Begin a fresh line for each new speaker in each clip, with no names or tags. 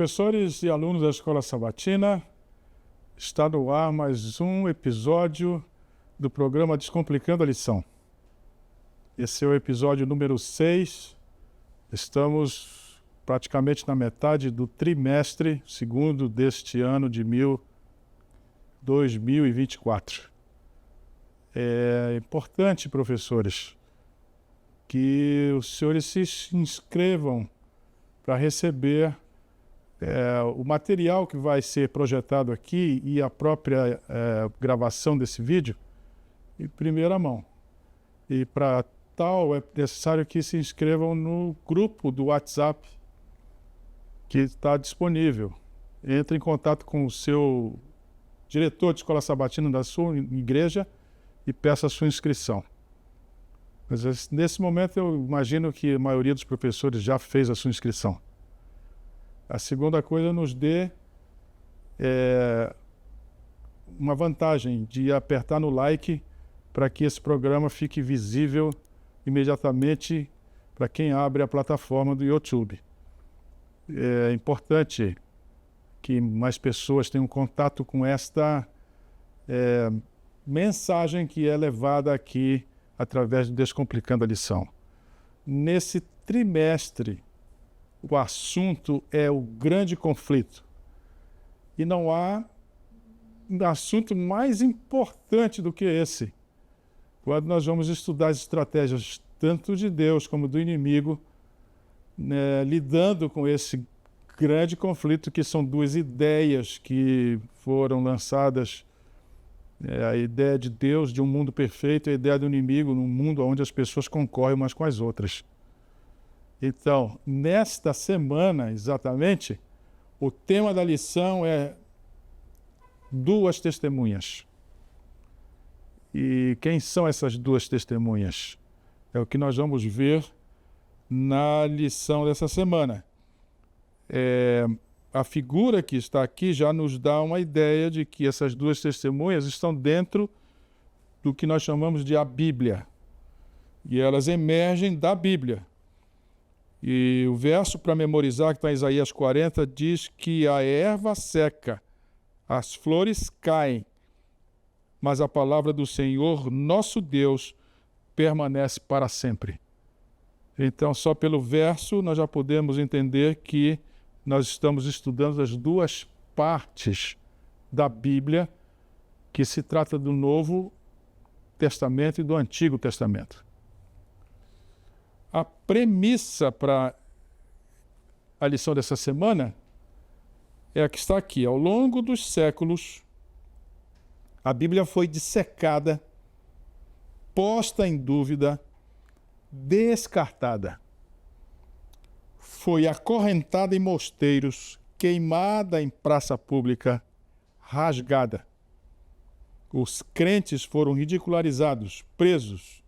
Professores e alunos da Escola Sabatina, está no ar mais um episódio do programa Descomplicando a Lição. Esse é o episódio número 6. Estamos praticamente na metade do trimestre segundo deste ano de 2024. É importante, professores, que os senhores se inscrevam para receber o material que vai ser projetado aqui e a própria gravação desse vídeo em primeira mão. E para tal é necessário que se inscrevam no grupo do WhatsApp que está disponível. Entre em contato com o seu diretor de escola sabatina da sua igreja e peça a sua inscrição. Mas nesse momento eu imagino que a maioria dos professores já fez a sua inscrição. A segunda coisa, nos dê uma vantagem de apertar no like para que esse programa fique visível imediatamente para quem abre a plataforma do YouTube. É importante que mais pessoas tenham contato com esta mensagem que é levada aqui através do Descomplicando a Lição. Nesse trimestre, o assunto é o grande conflito. E não há um assunto mais importante do que esse. Quando nós vamos estudar as estratégias tanto de Deus como do inimigo, lidando com esse grande conflito, que são duas ideias que foram lançadas, a ideia de Deus, de um mundo perfeito, e a ideia do inimigo, num mundo onde as pessoas concorrem umas com as outras. Então, nesta semana, exatamente, o tema da lição é duas testemunhas. E quem são essas duas testemunhas? É o que nós vamos ver na lição dessa semana. A figura que está aqui já nos dá uma ideia de que essas duas testemunhas estão dentro do que nós chamamos de a Bíblia. E elas emergem da Bíblia. E o verso para memorizar, que está em Isaías 40, diz que a erva seca, as flores caem, mas a palavra do Senhor, nosso Deus, permanece para sempre. Então, só pelo verso, nós já podemos entender que nós estamos estudando as duas partes da Bíblia, que se trata do Novo Testamento e do Antigo Testamento. A premissa para a lição dessa semana é a que está aqui. Ao longo dos séculos, a Bíblia foi dissecada, posta em dúvida, descartada. Foi acorrentada em mosteiros, queimada em praça pública, rasgada. Os crentes foram ridicularizados, presos,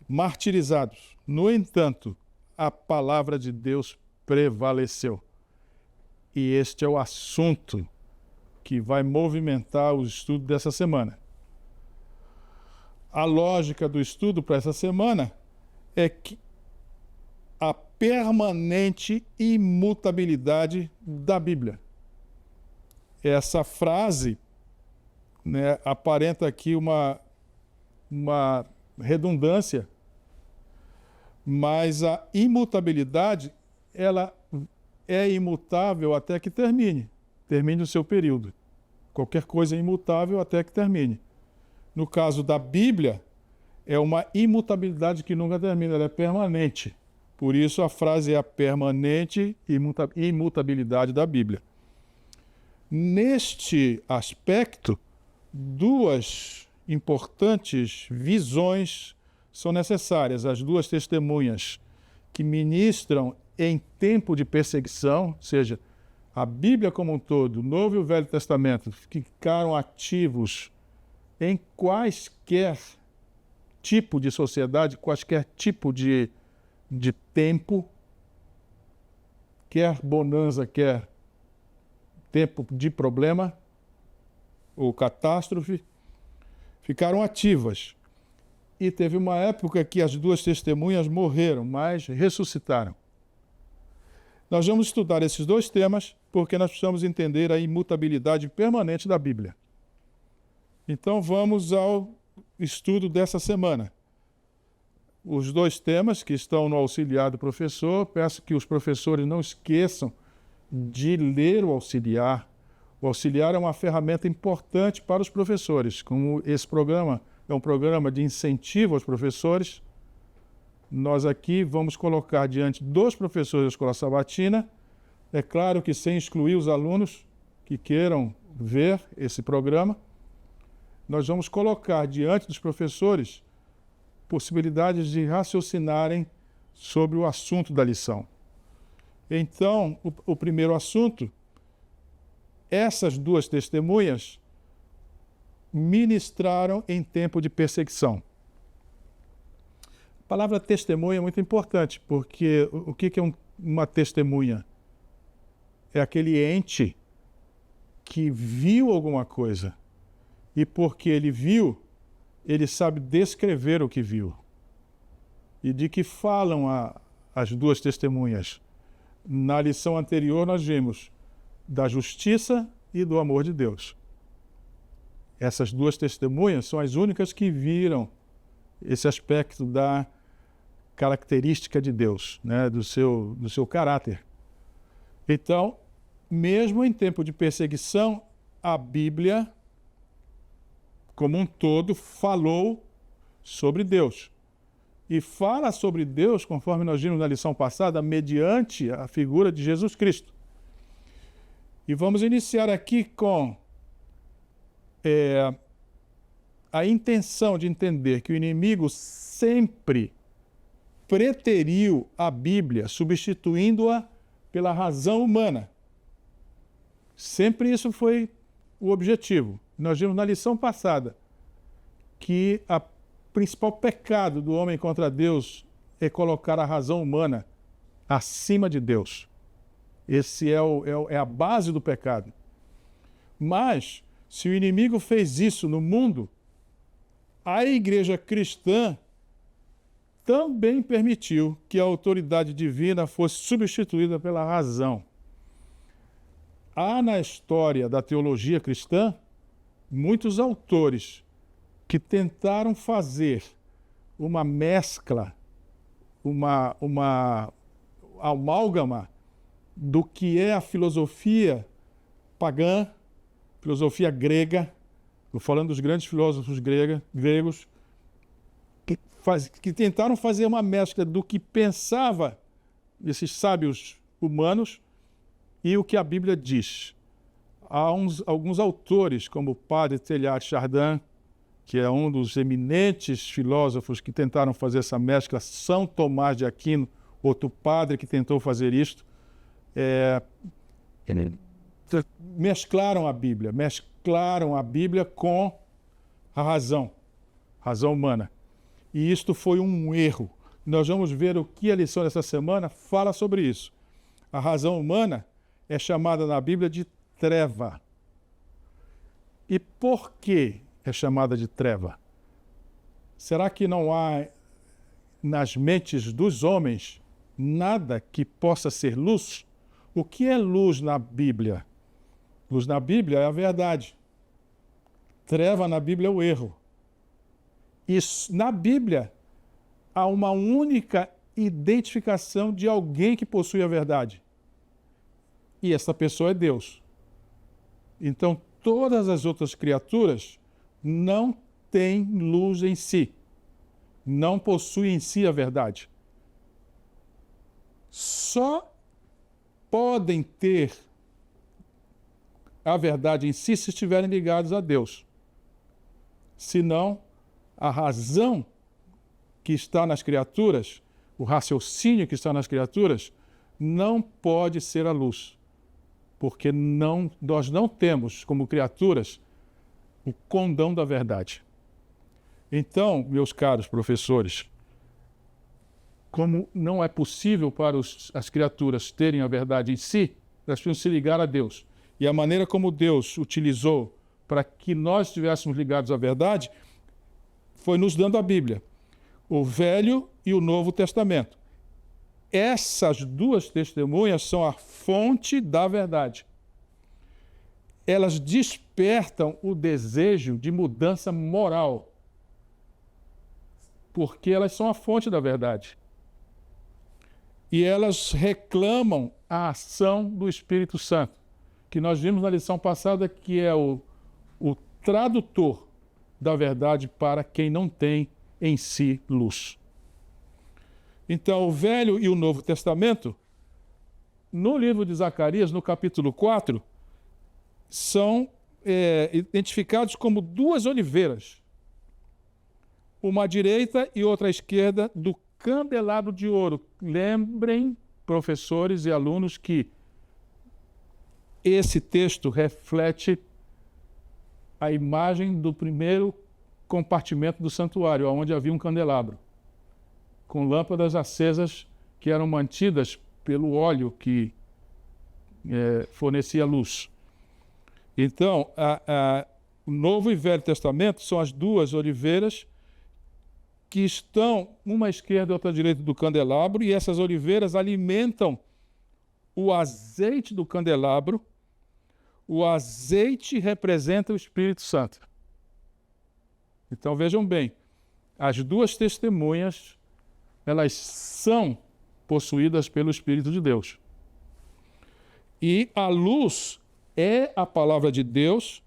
martirizados. No entanto, a palavra de Deus prevaleceu. E este é o assunto que vai movimentar o estudo dessa semana. A lógica do estudo para essa semana é que a permanente imutabilidade da Bíblia. Essa frase, aparenta aqui uma redundância, mas a imutabilidade, ela é imutável até que termine o seu período. Qualquer coisa é imutável até que termine. No caso da Bíblia, é uma imutabilidade que nunca termina, ela é permanente. Por isso a frase é a permanente imutabilidade da Bíblia. Neste aspecto, duas importantes visões são necessárias. As duas testemunhas que ministram em tempo de perseguição, ou seja, a Bíblia como um todo, o Novo e o Velho Testamento, ficaram ativos em quaisquer tipo de sociedade, quaisquer tipo de tempo, quer bonança, quer tempo de problema ou catástrofe, ficaram ativas. E teve uma época que as duas testemunhas morreram, mas ressuscitaram. Nós vamos estudar esses dois temas porque nós precisamos entender a imutabilidade permanente da Bíblia. Então vamos ao estudo dessa semana. Os dois temas que estão no auxiliar do professor, peço que os professores não esqueçam de ler o auxiliar. O auxiliar é uma ferramenta importante para os professores. Como esse programa é um programa de incentivo aos professores, nós aqui vamos colocar diante dos professores da Escola Sabatina, é claro que sem excluir os alunos que queiram ver esse programa, nós vamos colocar diante dos professores possibilidades de raciocinarem sobre o assunto da lição. Então, o primeiro assunto, essas duas testemunhas ministraram em tempo de perseguição. A palavra testemunha é muito importante, porque o que é uma testemunha? É aquele ente que viu alguma coisa e porque ele viu, ele sabe descrever o que viu. E de que falam as duas testemunhas? Na lição anterior nós vimos da justiça e do amor de Deus. Essas duas testemunhas são as únicas que viram esse aspecto da característica de Deus, né? do seu caráter. Então, mesmo em tempo de perseguição, a Bíblia, como um todo, falou sobre Deus. E fala sobre Deus, conforme nós vimos na lição passada, mediante a figura de Jesus Cristo. E vamos iniciar aqui com a intenção de entender que o inimigo sempre preteriu a Bíblia, substituindo-a pela razão humana. Sempre isso foi o objetivo. Nós vimos na lição passada que o principal pecado do homem contra Deus é colocar a razão humana acima de Deus. Esse é a base do pecado. Mas, se o inimigo fez isso no mundo, a igreja cristã também permitiu que a autoridade divina fosse substituída pela razão. Há na história da teologia cristã muitos autores que tentaram fazer uma mescla, uma amálgama do que é a filosofia pagã, filosofia grega, estou falando dos grandes filósofos gregos, que tentaram fazer uma mescla do que pensava esses sábios humanos e o que a Bíblia diz. Há alguns autores, como o padre Teilhard de Chardin, que é um dos eminentes filósofos que tentaram fazer essa mescla, São Tomás de Aquino, outro padre que tentou fazer isto, mesclaram a Bíblia com a razão humana. E isto foi um erro. Nós vamos ver o que a lição dessa semana fala sobre isso. A razão humana é chamada na Bíblia de treva. E por que é chamada de treva? Será que não há nas mentes dos homens nada que possa ser luz? O que é luz na Bíblia? Luz na Bíblia é a verdade. Treva na Bíblia é o erro. E na Bíblia há uma única identificação de alguém que possui a verdade. E essa pessoa é Deus. Então, todas as outras criaturas não têm luz em si. Não possuem em si a verdade. Só podem ter a verdade em si se estiverem ligados a Deus. Senão, a razão que está nas criaturas, o raciocínio que está nas criaturas, não pode ser a luz. Porque nós não temos, como criaturas, o condão da verdade. Então, meus caros professores, como não é possível para as criaturas terem a verdade em si, elas precisam se ligar a Deus. E a maneira como Deus utilizou para que nós estivéssemos ligados à verdade foi nos dando a Bíblia, o Velho e o Novo Testamento. essas duas testemunhas são a fonte da verdade. Elas despertam o desejo de mudança moral, porque elas são a fonte da verdade. E elas reclamam a ação do Espírito Santo, que nós vimos na lição passada, que é o tradutor da verdade para quem não tem em si luz. Então, o Velho e o Novo Testamento, no livro de Zacarias, no capítulo 4, são identificados como duas oliveiras, uma à direita e outra à esquerda do candelabro de ouro. Lembrem, professores e alunos, que esse texto reflete a imagem do primeiro compartimento do santuário, onde havia um candelabro, com lâmpadas acesas que eram mantidas pelo óleo que fornecia luz. Então, o Novo e Velho Testamento são as duas oliveiras que estão uma à esquerda e outra à direita do candelabro, e essas oliveiras alimentam o azeite do candelabro. O azeite representa o Espírito Santo. Então vejam bem, as duas testemunhas, elas são possuídas pelo Espírito de Deus. E a luz é a palavra de Deus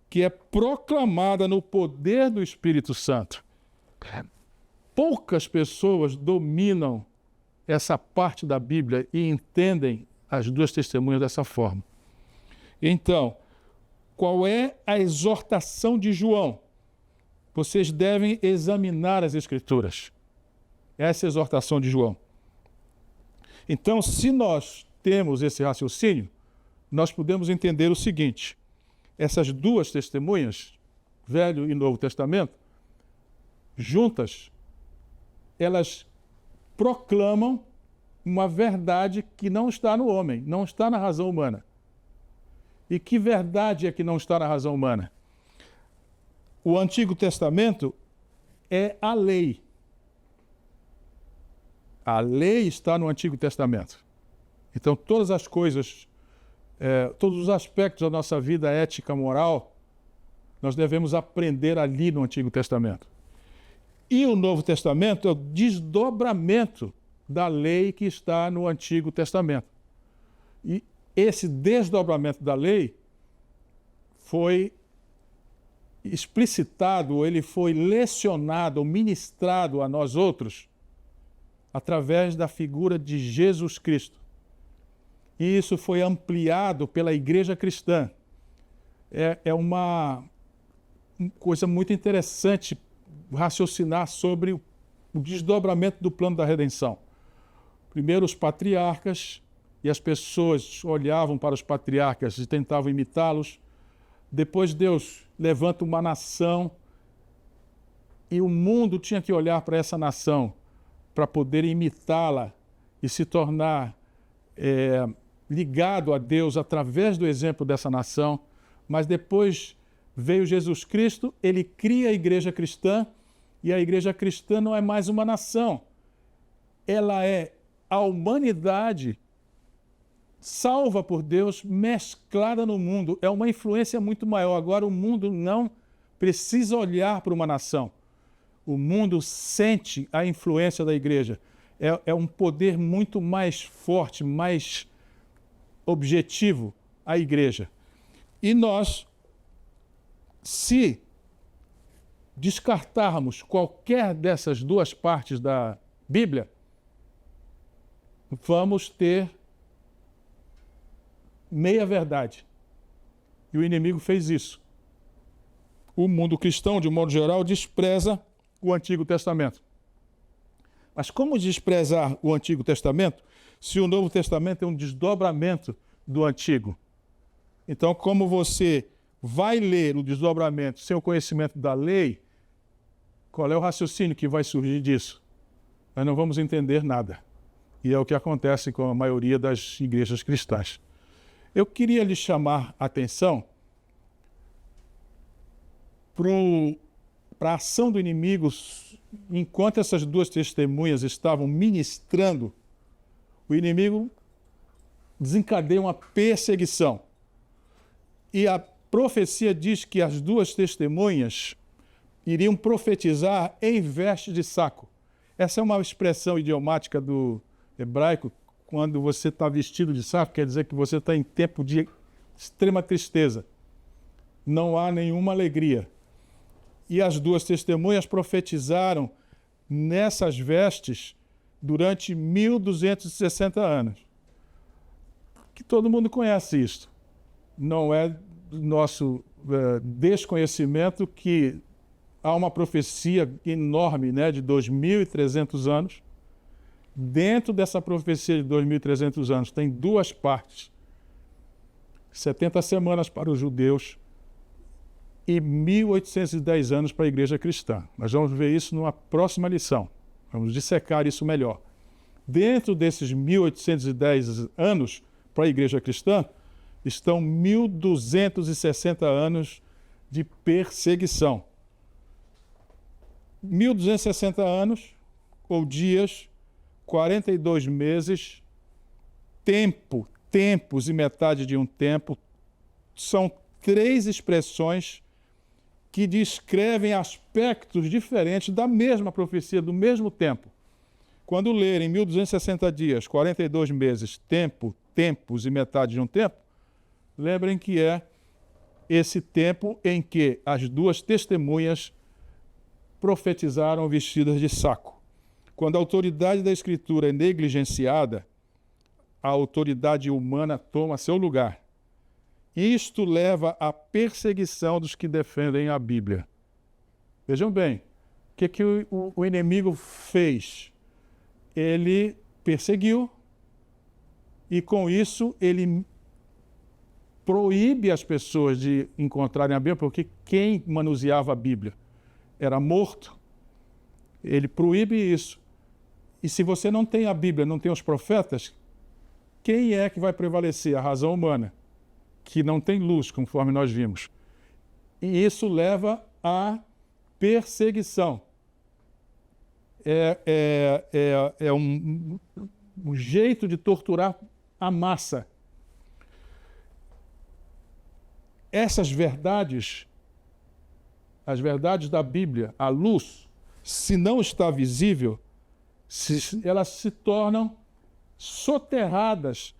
que é proclamada no poder do Espírito Santo. Poucas pessoas dominam essa parte da Bíblia e entendem as duas testemunhas dessa forma. Então, qual é a exortação de João? Vocês devem examinar as Escrituras. Essa é a exortação de João. Então, se nós temos esse raciocínio, nós podemos entender o seguinte: essas duas testemunhas, Velho e Novo Testamento, juntas, elas proclamam uma verdade que não está no homem, não está na razão humana. E que verdade é que não está na razão humana? O Antigo Testamento é a lei. A lei está no Antigo Testamento. Então, todas as coisas, todos os aspectos da nossa vida ética, moral, nós devemos aprender ali no Antigo Testamento. E o Novo Testamento é o desdobramento da lei que está no Antigo Testamento. E esse desdobramento da lei foi explicitado, ele foi lecionado, ministrado a nós outros através da figura de Jesus Cristo. E isso foi ampliado pela Igreja Cristã. É uma coisa muito interessante raciocinar sobre o desdobramento do plano da redenção. Primeiro, os patriarcas, e as pessoas olhavam para os patriarcas e tentavam imitá-los. Depois Deus levanta uma nação e o mundo tinha que olhar para essa nação para poder imitá-la e se tornar ligado a Deus através do exemplo dessa nação. Mas depois veio Jesus Cristo, ele cria a igreja cristã, e a igreja cristã não é mais uma nação. Ela é a humanidade salva por Deus, mesclada no mundo. É uma influência muito maior. Agora o mundo não precisa olhar para uma nação. O mundo sente a influência da igreja. É um poder muito mais forte, mais objetivo, a igreja. E nós, se descartarmos qualquer dessas duas partes da Bíblia, vamos ter meia verdade. E o inimigo fez isso. O mundo cristão, de um modo geral, despreza o Antigo Testamento. Mas como desprezar o Antigo Testamento se o Novo Testamento é um desdobramento do Antigo? Então, como você vai ler o desdobramento sem o conhecimento da lei, qual é o raciocínio que vai surgir disso? Nós não vamos entender nada. E é o que acontece com a maioria das igrejas cristãs. Eu queria lhe chamar a atenção para a ação do inimigo enquanto essas duas testemunhas estavam ministrando o inimigo desencadeia uma perseguição. E a profecia diz que as duas testemunhas iriam profetizar em veste de saco. Essa é uma expressão idiomática do hebraico. Quando você está vestido de saco, quer dizer que você está em tempo de extrema tristeza. Não há nenhuma alegria. E as duas testemunhas profetizaram nessas vestes durante 1260 anos. Que todo mundo conhece isto. Não é do nosso desconhecimento que há uma profecia enorme, né, de 2.300 anos. Dentro dessa profecia de 2.300 anos tem duas partes. 70 semanas para os judeus e 1.810 anos para a igreja cristã. Nós vamos ver isso numa próxima lição. Vamos dissecar isso melhor. Dentro desses 1.810 anos para a igreja cristã, estão 1.260 anos de perseguição. 1.260 anos, ou dias, 42 meses, tempos e metade de um tempo, são três expressões que descrevem aspectos diferentes da mesma profecia, do mesmo tempo. Quando lerem 1260 dias, 42 meses, tempos e metade de um tempo, lembrem que é esse tempo em que as duas testemunhas profetizaram vestidas de saco. Quando a autoridade da Escritura é negligenciada, a autoridade humana toma seu lugar. Isto leva à perseguição dos que defendem a Bíblia. Vejam bem, o que o inimigo fez? Ele perseguiu e, com isso, ele proíbe as pessoas de encontrarem a Bíblia, porque quem manuseava a Bíblia era morto. Ele proíbe isso. E se você não tem a Bíblia, não tem os profetas, quem é que vai prevalecer? A razão humana, que não tem luz, conforme nós vimos. E isso leva à perseguição. É um jeito de torturar a massa. Essas verdades, as verdades da Bíblia, a luz, se não está visível, elas se tornam soterradas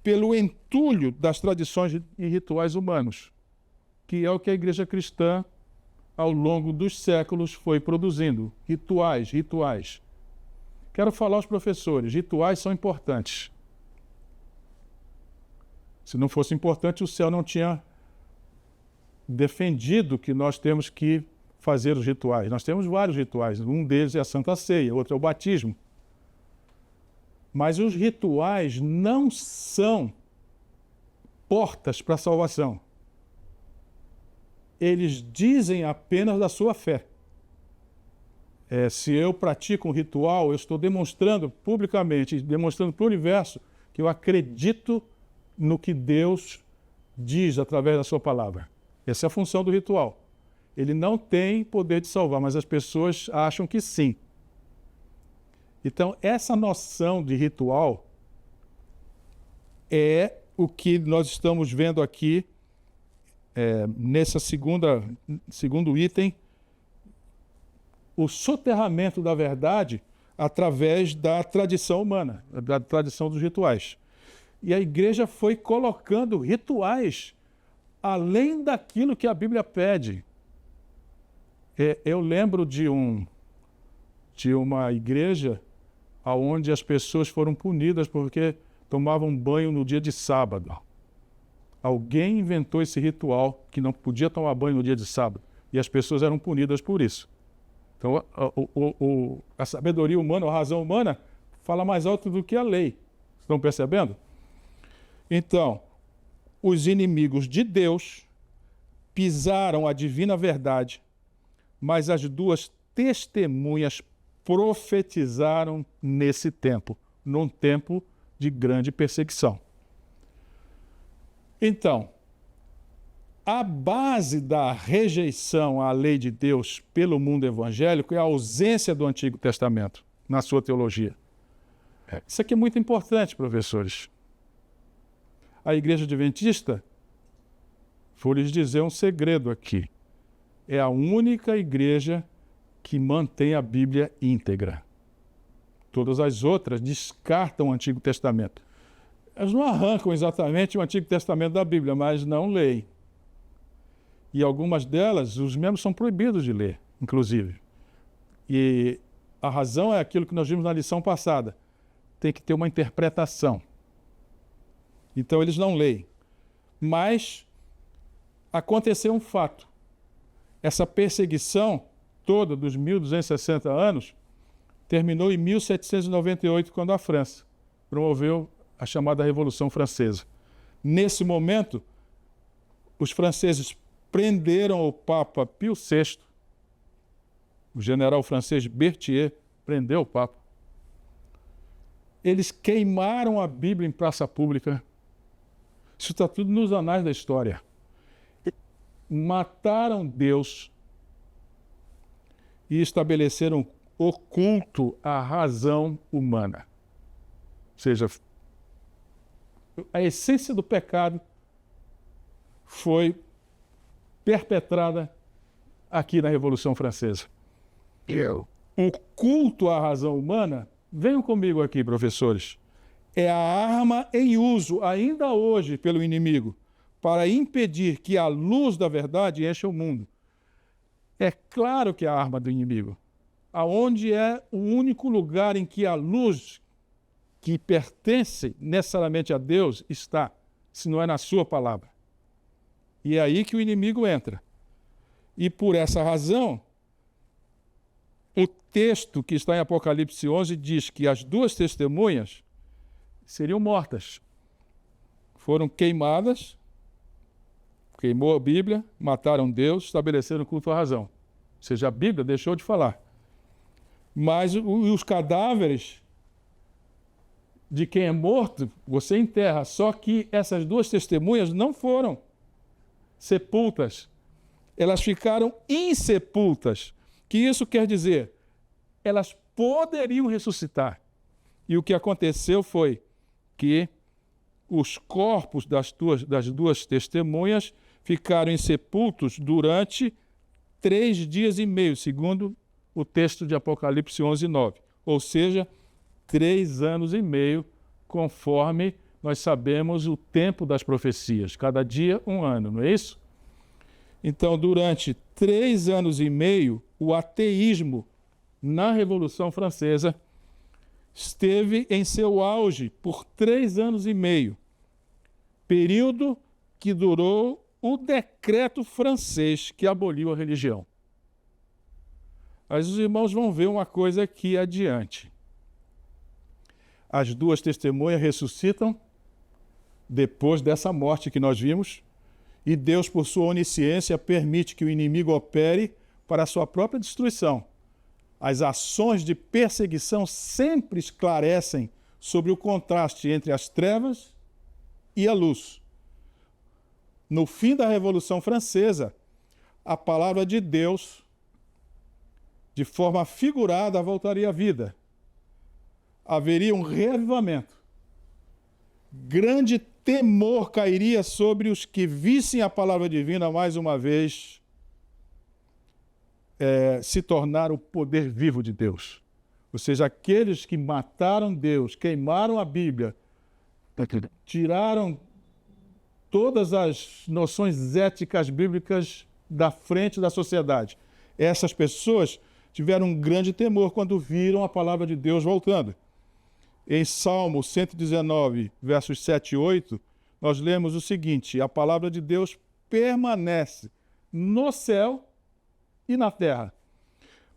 pelo entulho das tradições e rituais humanos, que é o que a igreja cristã, ao longo dos séculos, foi produzindo. Rituais. Quero falar aos professores, rituais são importantes. Se não fosse importante, o céu não tinha defendido que nós temos que fazer os rituais. Nós temos vários rituais. Um deles é a Santa Ceia, outro é o batismo. Mas os rituais não são portas para a salvação. Eles dizem apenas da sua fé. Se eu pratico um ritual, eu estou demonstrando publicamente, demonstrando para o universo que eu acredito no que Deus diz através da sua palavra. Essa é a função do ritual. Ele não tem poder de salvar, mas as pessoas acham que sim. Então, essa noção de ritual é o que nós estamos vendo aqui nessa segundo item, o soterramento da verdade através da tradição humana, da tradição dos rituais. E a igreja foi colocando rituais além daquilo que a Bíblia pede. Eu lembro de uma igreja onde as pessoas foram punidas porque tomavam banho no dia de sábado. Alguém inventou esse ritual que não podia tomar banho no dia de sábado. E as pessoas eram punidas por isso. Então, a sabedoria humana, a razão humana, fala mais alto do que a lei. Estão percebendo? Então, os inimigos de Deus pisaram a divina verdade, mas as duas testemunhas profetizaram nesse tempo, num tempo de grande perseguição. Então, a base da rejeição à lei de Deus pelo mundo evangélico é a ausência do Antigo Testamento na sua teologia. Isso aqui é muito importante, professores. A Igreja Adventista, vou lhes dizer um segredo aqui, é a única igreja que mantém a Bíblia íntegra. Todas as outras descartam o Antigo Testamento. Elas não arrancam exatamente o Antigo Testamento da Bíblia, mas não leem. E algumas delas, os membros são proibidos de ler, inclusive. E a razão é aquilo que nós vimos na lição passada. Tem que ter uma interpretação. Então eles não leem. Mas aconteceu um fato. Essa perseguição toda dos 1260 anos terminou em 1798, quando a França promoveu a chamada Revolução Francesa. Nesse momento, os franceses prenderam o Papa Pio VI, o general francês Berthier prendeu o Papa. Eles queimaram a Bíblia em praça pública. Isso está tudo nos anais da história. Mataram Deus e estabeleceram o culto à razão humana. Ou seja, a essência do pecado foi perpetrada aqui na Revolução Francesa. O culto à razão humana, venham comigo aqui, professores, é a arma em uso ainda hoje pelo inimigo para impedir que a luz da verdade encha o mundo. É claro que é a arma do inimigo. Aonde é o único lugar em que a luz que pertence necessariamente a Deus está, se não é na sua palavra. E é aí que o inimigo entra. E por essa razão, o texto que está em Apocalipse 11 diz que as duas testemunhas seriam mortas. Foram queimadas, queimou a Bíblia, mataram Deus, estabeleceram culto à razão. Ou seja, a Bíblia deixou de falar. Mas os cadáveres de quem é morto, você enterra. Só que essas duas testemunhas não foram sepultas. Elas ficaram insepultas. Que isso quer dizer? Elas poderiam ressuscitar. E o que aconteceu foi que os corpos das duas testemunhas ficaram insepultos durante 3 dias e meio, segundo o texto de Apocalipse 11, 9. Ou seja, 3 anos e meio, conforme nós sabemos o tempo das profecias. Cada dia, 1 ano, não é isso? Então, durante 3 anos e meio, o ateísmo na Revolução Francesa esteve em seu auge por 3 anos e meio, período que durou o decreto francês que aboliu a religião. Mas os irmãos vão ver uma coisa aqui adiante. As duas testemunhas ressuscitam depois dessa morte que nós vimos, e Deus, por sua onisciência, permite que o inimigo opere para a sua própria destruição. As ações de perseguição sempre esclarecem sobre o contraste entre as trevas e a luz. No fim da Revolução Francesa, a palavra de Deus, de forma figurada, voltaria à vida. Haveria um reavivamento. Grande temor cairia sobre os que vissem a palavra divina mais uma vez se tornar o poder vivo de Deus. Ou seja, aqueles que mataram Deus, queimaram a Bíblia, tiraram todas as noções éticas bíblicas da frente da sociedade. Essas pessoas tiveram um grande temor quando viram a palavra de Deus voltando. Em Salmo 119, versos 7 e 8, nós lemos o seguinte: a palavra de Deus permanece no céu e na terra.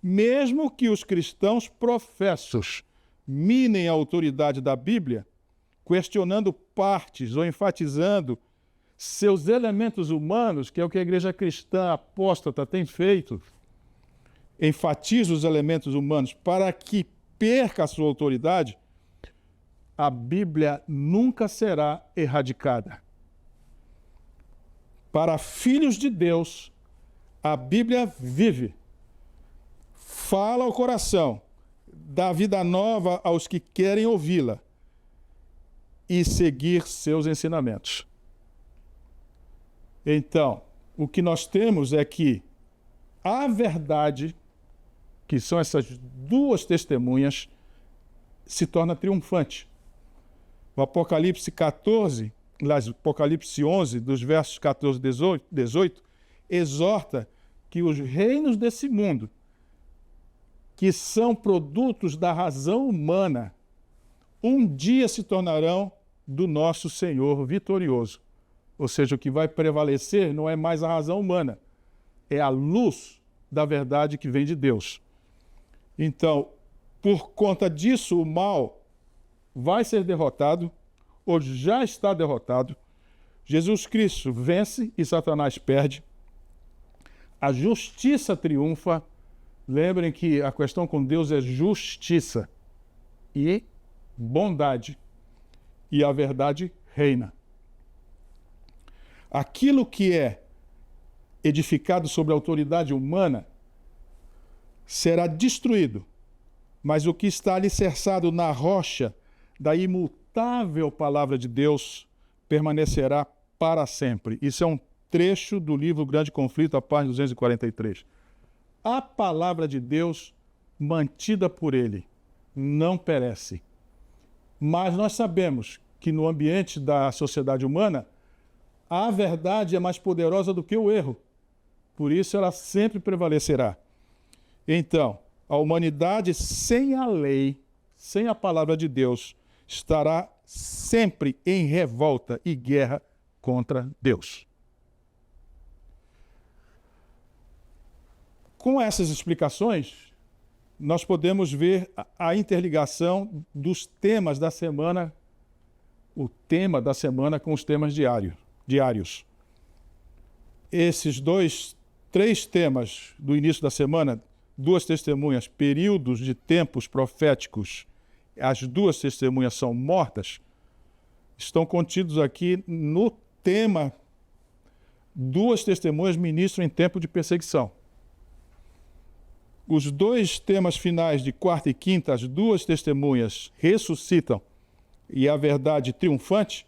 Mesmo que os cristãos professos minem a autoridade da Bíblia, questionando partes ou enfatizando seus elementos humanos, que é o que a igreja cristã apóstata tem feito, enfatiza os elementos humanos para que perca a sua autoridade, a Bíblia nunca será erradicada. Para filhos de Deus, a Bíblia vive, fala ao coração, dá vida nova aos que querem ouvi-la e seguir seus ensinamentos. Então, o que nós temos é que a verdade, que são essas duas testemunhas, se torna triunfante. O Apocalipse 14, Apocalipse 11, dos versos 14 e 18, exorta que os reinos desse mundo, que são produtos da razão humana, um dia se tornarão do nosso Senhor vitorioso. Ou seja, o que vai prevalecer não é mais a razão humana, é a luz da verdade que vem de Deus. Então, por conta disso, o mal vai ser derrotado, ou já está derrotado. Jesus Cristo vence e Satanás perde. A justiça triunfa. Lembrem que a questão com Deus é justiça e bondade. E a verdade reina. Aquilo que é edificado sobre a autoridade humana será destruído, mas o que está alicerçado na rocha da imutável palavra de Deus permanecerá para sempre. Isso é um trecho do livro Grande Conflito, a página 243. A palavra de Deus, mantida por ele, não perece. Mas nós sabemos que no ambiente da sociedade humana, a verdade é mais poderosa do que o erro. Por isso ela sempre prevalecerá. Então, a humanidade sem a lei, sem a palavra de Deus, estará sempre em revolta e guerra contra Deus. Com essas explicações, nós podemos ver a interligação dos temas da semana, o tema da semana com os temas diários. Esses três temas do início da semana, duas testemunhas, períodos de tempos proféticos, as duas testemunhas são mortas, estão contidos aqui no tema duas testemunhas ministram em tempo de perseguição. Os dois temas finais de quarta e quinta, as duas testemunhas ressuscitam e a verdade triunfante,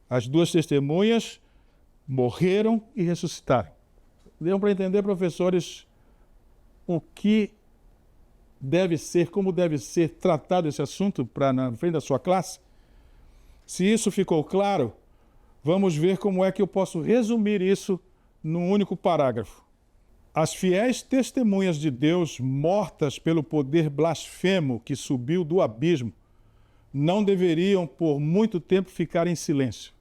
as duas testemunhas morreram e ressuscitaram. Deu para entender, professores, o que deve ser, como deve ser tratado esse assunto na frente da sua classe? Se isso ficou claro, vamos ver como é que eu posso resumir isso num único parágrafo. As fiéis testemunhas de Deus, mortas pelo poder blasfemo que subiu do abismo, não deveriam por muito tempo ficar em silêncio.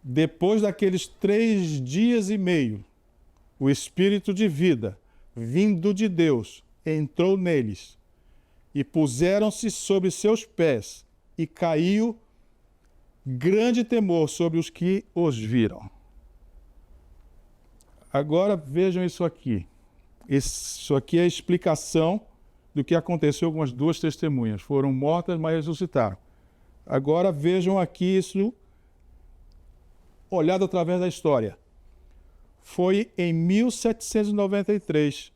Depois daqueles 3 dias e meio, o Espírito de vida, vindo de Deus, entrou neles, e puseram-se sobre seus pés, e caiu grande temor sobre os que os viram. Agora vejam isso aqui. Isso aqui é a explicação do que aconteceu com as duas testemunhas. Foram mortas, mas ressuscitaram. Agora vejam aqui isso olhado através da história. Foi em 1793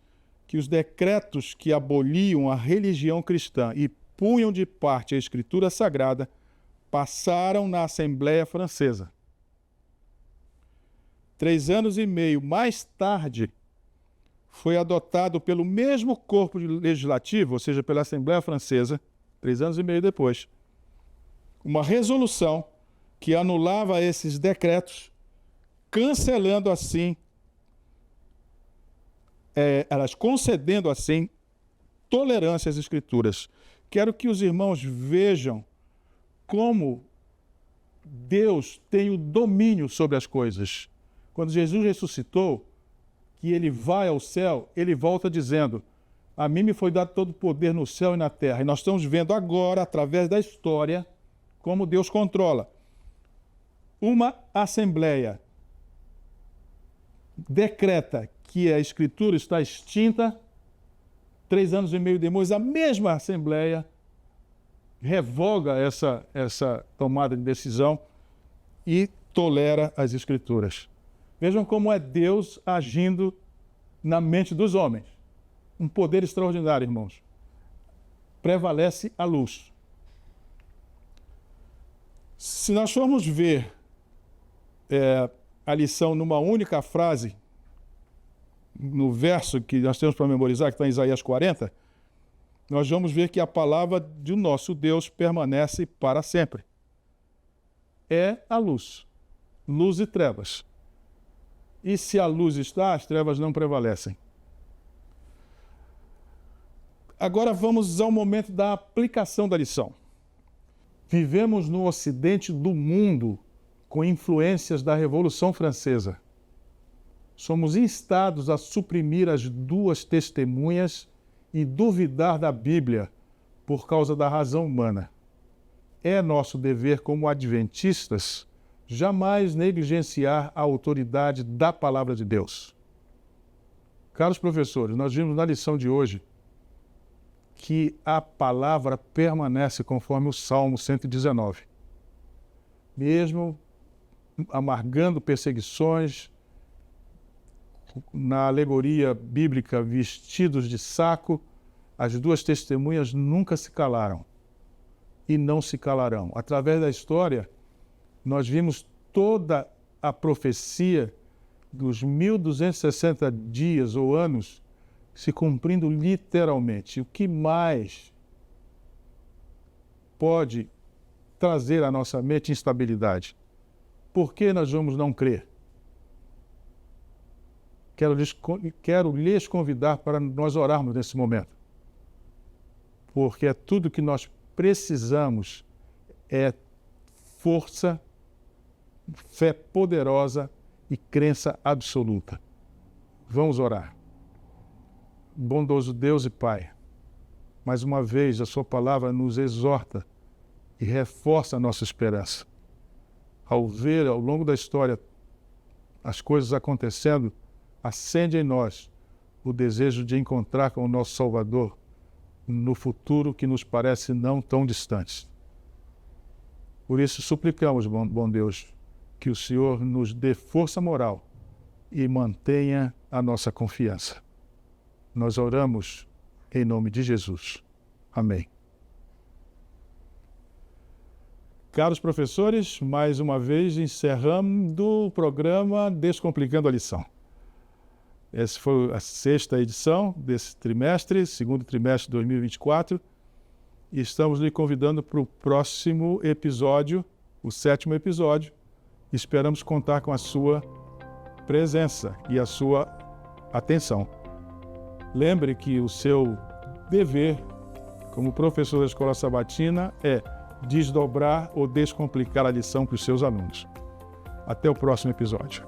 que os decretos que aboliam a religião cristã e punham de parte a Escritura Sagrada passaram na Assembleia Francesa. 3 anos e meio mais tarde, foi adotado pelo mesmo corpo legislativo, ou seja, pela Assembleia Francesa, 3 anos e meio depois, uma resolução que anulava esses decretos, cancelando assim, elas concedendo assim tolerância às Escrituras. Quero que os irmãos vejam como Deus tem o domínio sobre as coisas. Quando Jesus ressuscitou, que ele vai ao céu, ele volta dizendo: a mim me foi dado todo o poder no céu e na terra. E nós estamos vendo agora, através da história, como Deus controla. Uma assembleia decreta que a Escritura está extinta, 3 anos e meio depois, a mesma assembleia revoga essa tomada de decisão e tolera as Escrituras. Vejam como é Deus agindo na mente dos homens. Um poder extraordinário, irmãos. prevalece a luz. Se nós formos ver a lição numa única frase, no verso que nós temos para memorizar, que está em Isaías 40, nós vamos ver que a palavra do nosso Deus permanece para sempre. É a luz. Luz e trevas. E se a luz está, as trevas não prevalecem. Agora vamos ao momento da aplicação da lição. Vivemos no ocidente do mundo com influências da Revolução Francesa. Somos instados a suprimir as duas testemunhas e duvidar da Bíblia por causa da razão humana. É nosso dever como adventistas jamais negligenciar a autoridade da Palavra de Deus. Caros professores, nós vimos na lição de hoje que a palavra permanece conforme o Salmo 119. Mesmo amargando perseguições, na alegoria bíblica vestidos de saco, as duas testemunhas nunca se calaram e não se calarão. Através da história, nós vimos toda a profecia dos 1260 dias ou anos se cumprindo literalmente. O que mais pode trazer à nossa mente instabilidade? Por que nós vamos não crer? Quero lhes convidar para nós orarmos nesse momento. Porque é tudo que nós precisamos, é força, fé poderosa e crença absoluta. Vamos orar. Bondoso Deus e Pai, mais uma vez a sua palavra nos exorta e reforça a nossa esperança. Ao ver ao longo da história as coisas acontecendo, acende em nós o desejo de encontrar com o nosso Salvador no futuro que nos parece não tão distante. Por isso suplicamos, bom Deus, que o Senhor nos dê força moral e mantenha a nossa confiança. Nós oramos em nome de Jesus. Amém. Caros professores, mais uma vez encerramos o programa Descomplicando a Lição. Essa foi a 6ª edição desse trimestre, segundo trimestre de 2024. E estamos lhe convidando para o próximo episódio, o 7º episódio. Esperamos contar com a sua presença e a sua atenção. Lembre que o seu dever como professor da Escola Sabatina é desdobrar ou descomplicar a lição para os seus alunos. Até o próximo episódio.